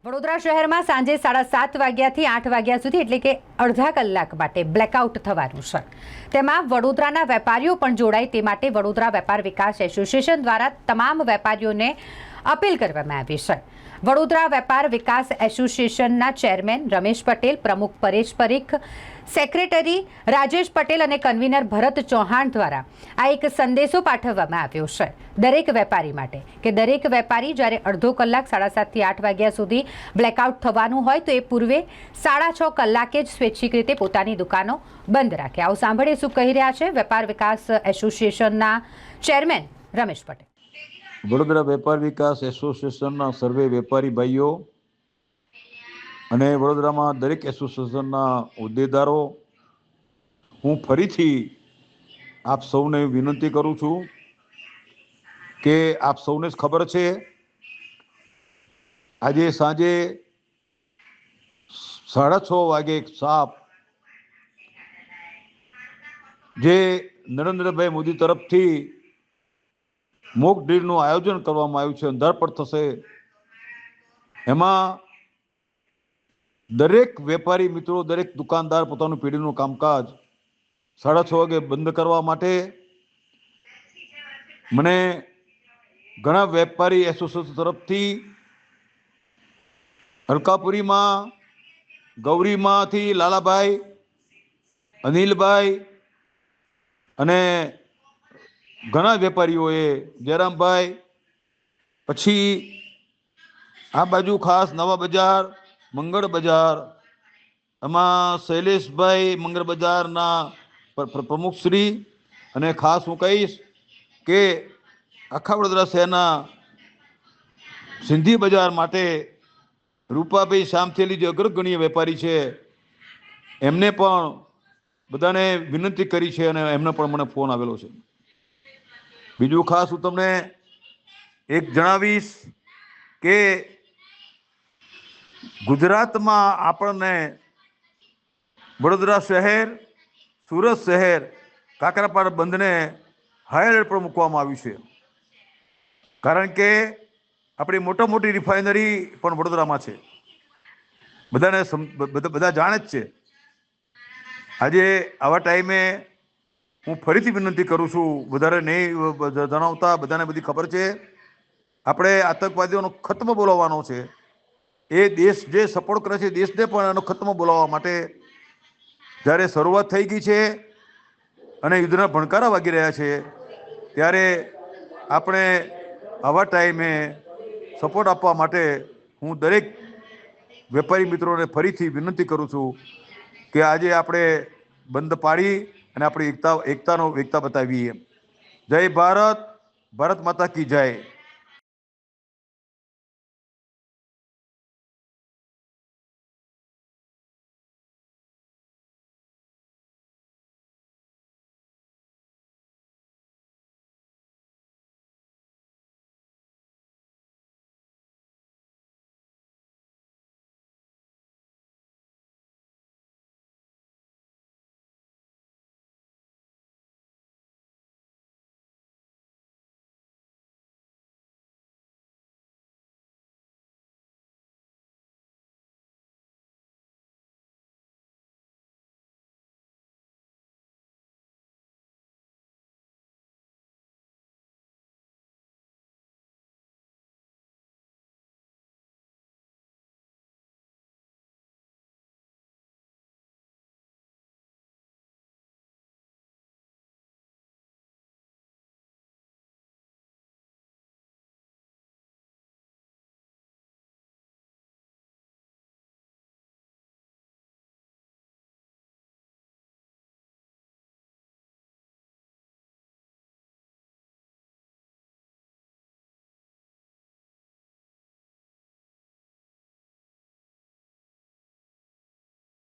વડોદરા શહેરમાં સાંજે 7:30 વાગ્યાથી 8 વાગ્યા સુધી એટલે કે અડધા કલાક માટે બ્લેકઆઉટ થવાનું છે। તેમાં વડોદરાના વેપારીઓ પણ જોડાય તે માટે વડોદરા વેપાર વિકાસ એસોસિએશન દ્વારા તમામ વેપારીઓને અપીલ કરવામાં આવી છે। વડોદરા વેપાર વિકાસ એસોસિએશનના ચેરમેન રમેશ પટેલ, પ્રમુખ પરેશ પરીખ, સેક્રેટરી રાજેશ પટેલ અને કન્વીનર ભરત ચૌહાણ દ્વારા આ એક સંદેશો પાઠવવામાં આવ્યો છે દરેક વેપારી માટે કે દરેક વેપારી જ્યારે અડધો કલાક 7:30 થી 8 વાગ્યા સુધી બ્લેકઆઉટ થવાનું હોય તો એ પૂર્વે 6:30 કલાકે જ સ્વૈચ્છિક રીતે પોતાની દુકાનો બંધ રાખે। આવું સાંભળીએ શું કહી રહ્યા છે વેપાર વિકાસ એસોસિએશનના ચેરમેન રમેશ પટેલ। વડોદરા વેપાર વિકાસ એસોસિએશનના સર્વે વેપારી ભાઈઓ અને વડોદરામાં દરેક એસોસિએશનના હોદ્દેદારો, હું ફરીથી આપ સૌને વિનંતી કરું છું કે આપ સૌને જ ખબર છે આજે સાંજે 6:30 વાગે સાપ જે નરેન્દ્રભાઈ મોદી તરફથી મોક ડ્રીલનું આયોજન કરવામાં આવ્યું છે, અંધારપટ થશે, એમાં દરેક વેપારી મિત્રો, દરેક દુકાનદાર પોતાનું પેઢીનું કામકાજ 6:30 વાગે બંધ કરવા માટે મને ઘણા વેપારી એસોસિએશન તરફથી અલકાપુરીમાં, ગૌરીમાંથી લાલાભાઈ, અનિલભાઈ અને ઘણા વેપારીઓએ, જયરામભાઈ, પછી આ બાજુ ખાસ નવા બજાર, મંગળ બજાર, એમાં શૈલેષભાઈ મંગળ બજારના પ્રમુખશ્રી, અને ખાસ હું કહીશ કે આખા વડોદરા શહેરના સિંધી બજાર માટે રૂપાભાઈ શામથેલી જે અગ્રગણ્ય વેપારી છે એમને પણ બધાને વિનંતી કરી છે અને એમને પણ મને ફોન આવેલો છે। બીજું ખાસ હું તમને એક જણાવીશ કે ગુજરાતમાં આપણને વડોદરા શહેર, સુરત શહેર, કાકરાપાડા બંધને હાઈ એલર્ટ પર મૂકવામાં આવ્યું છે, કારણ કે આપણી મોટી રિફાઇનરી પણ વડોદરામાં છે, બધા જાણે જ છે। આજે આવા ટાઈમે હું ફરીથી વિનંતી કરું છું, વધારે નહીં જણાવતા, બધાને બધી ખબર છે, આપણે આતંકવાદીઓનો ખત્મ બોલાવવાનો છે। એ દેશ જે સપોર્ટ કરે છે દેશને પણ એનો ખત્મ બોલાવવા માટે જ્યારે શરૂઆત થઈ ગઈ છે અને યુદ્ધના ભણકારા વાગી રહ્યા છે ત્યારે આપણે આવા ટાઈમે સપોર્ટ આપવા માટે હું દરેક વેપારી મિત્રોને ફરીથી વિનંતી કરું છું કે આજે આપણે બંધ પાડી અને આપણી એકતા બતાવીએ। જય ભારત, ભારત માતા કી જય।